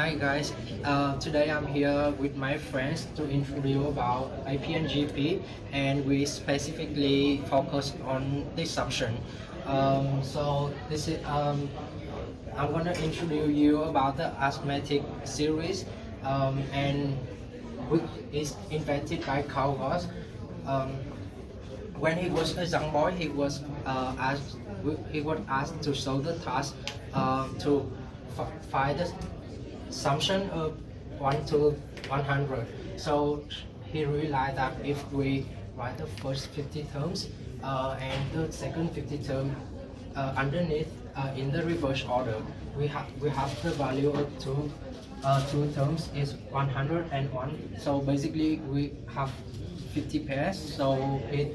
Hi guys, today I'm here with my friends to introduce about IP and GP, and we specifically focus on this section. So this is I'm gonna introduce you about the arithmetic series, and which is invented by Carl Gauss. Um, when he was a young boy, he was asked to solve the task to find the summation of 1 to 100. So he realized that if we write the first 50 terms and the second 50 term underneath in the reverse order, we have the value of two terms is 101. So basically we have 50 pairs, so it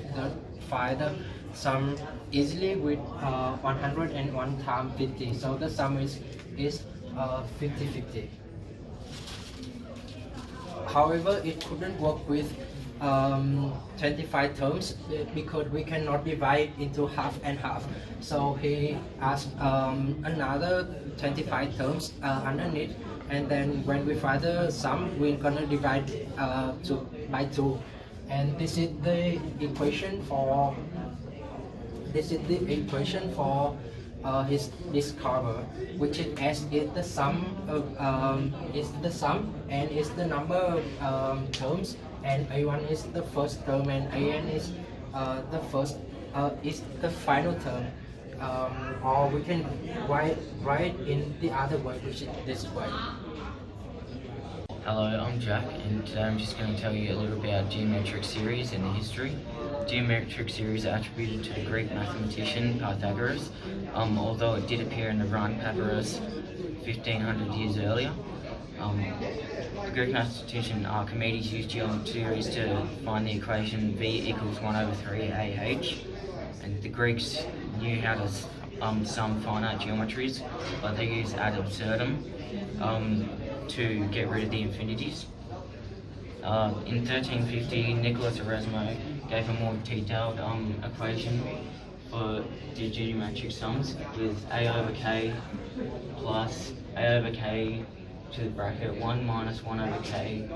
find the sum easily with 101 times 50. So the sum is 50-50. However, it couldn't work with 25 terms because we cannot divide into half and half. So he asked another 25 terms underneath, and then when we find the sum, we're gonna divide by 2. And this is the equation for his discover, which is S is the sum of and is the number of terms, and A1 is the first term, and AN is the final term. Or we can write in the other way, which is this way. Hello, I'm Jack, and today I'm just going to tell you a little about geometric series and the history. Geometric series are attributed to the Greek mathematician Pythagoras, although it did appear in the Rhind papyrus 1500 years earlier. The Greek mathematician Archimedes used geometric series to find the equation V equals 1 over 3 AH, and the Greeks knew how to sum finite geometries, but they used ad absurdum to get rid of the infinities. In 1350, Nicholas Erasmo gave a more detailed equation for the geometric sums with a over k plus a over k to the bracket 1 minus 1 over k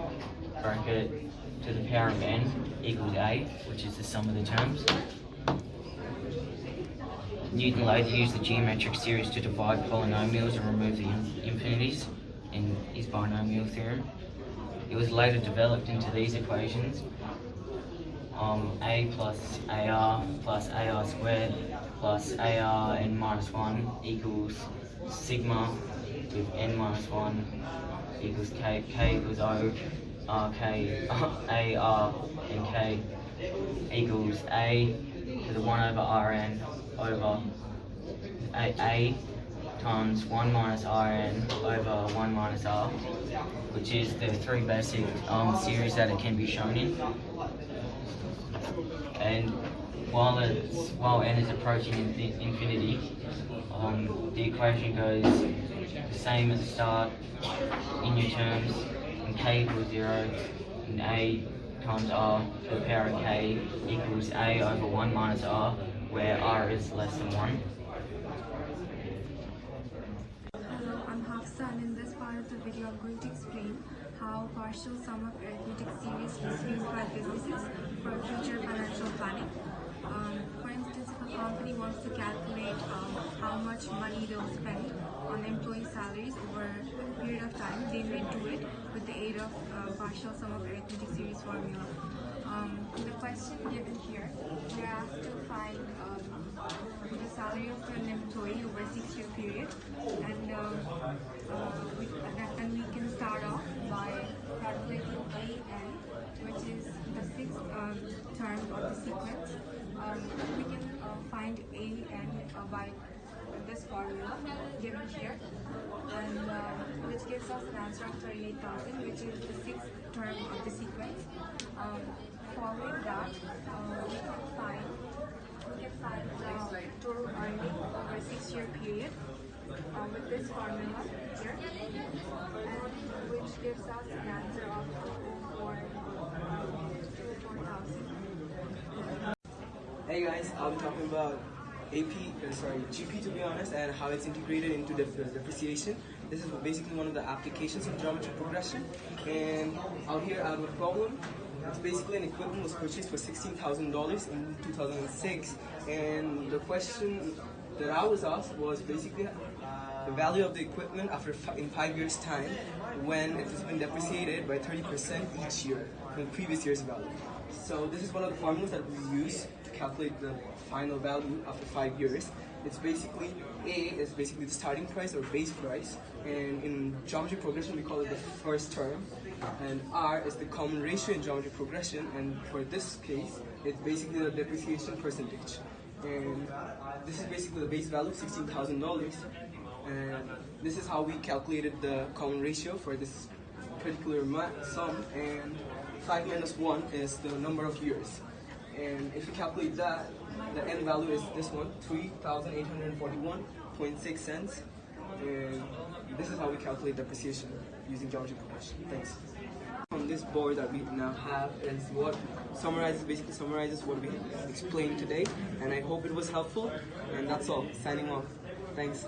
bracket to the power of n equals a, which is the sum of the terms. Newton later used the geometric series to divide polynomials and remove the infinities in his binomial theorem. It was later developed into these equations: a plus ar squared plus ar n minus 1 equals sigma with n minus 1 equals k equals o, k ar and k equals a to the 1 over rn over a times 1 minus Rn over 1 minus R, which is the three basic series that it can be shown in. And while n is approaching infinity, the equation goes the same at the start in your terms, and k equals 0, and a times r to the power of k equals a over 1 minus r, where r is less than 1. And in this part of the video, I'm going to explain how partial sum of arithmetic series is used by businesses for future financial planning. For instance, if a company wants to calculate how much money they'll spend on employee salaries over a period of time, they may do it with the aid of partial sum of arithmetic series formula. In the question given here, we are asked to find the salary of an employee over a 6-year period, and then we can start off by calculating AN, which is the 6th term of the sequence. We can find AN by this formula given here, and which gives us an answer of 38,000, which is the 6th term of the sequence. Following that, we can find total earning over a 6-year period with this formula here, and which gives us an answer of 4,000. Hey guys, I'll be talking about GP to be honest, and how it's integrated into the depreciation. This is basically one of the applications of geometric progression. And out here I have a problem. It's basically an equipment was purchased for $16,000 in 2006, and the question that I was asked was basically the value of the equipment in 5 years' time when it has been depreciated by 30% each year from the previous year's value. So this is one of the formulas that we use to calculate the final value after 5 years. It's basically A is basically the starting price or base price, and in geometric progression we call it the first term, and R is the common ratio in geometric progression, and for this case it's basically the depreciation percentage. And this is basically the base value, $16,000, and this is how we calculated the common ratio for this particular sum, and 5 minus 1 is the number of years. And if you calculate that, the end value is this one, 3,841.6 cents. And this is how we calculate depreciation using geometric progression. Thanks. On this board that we now have is what basically summarizes what we explained today. And I hope it was helpful. And that's all. Signing off. Thanks.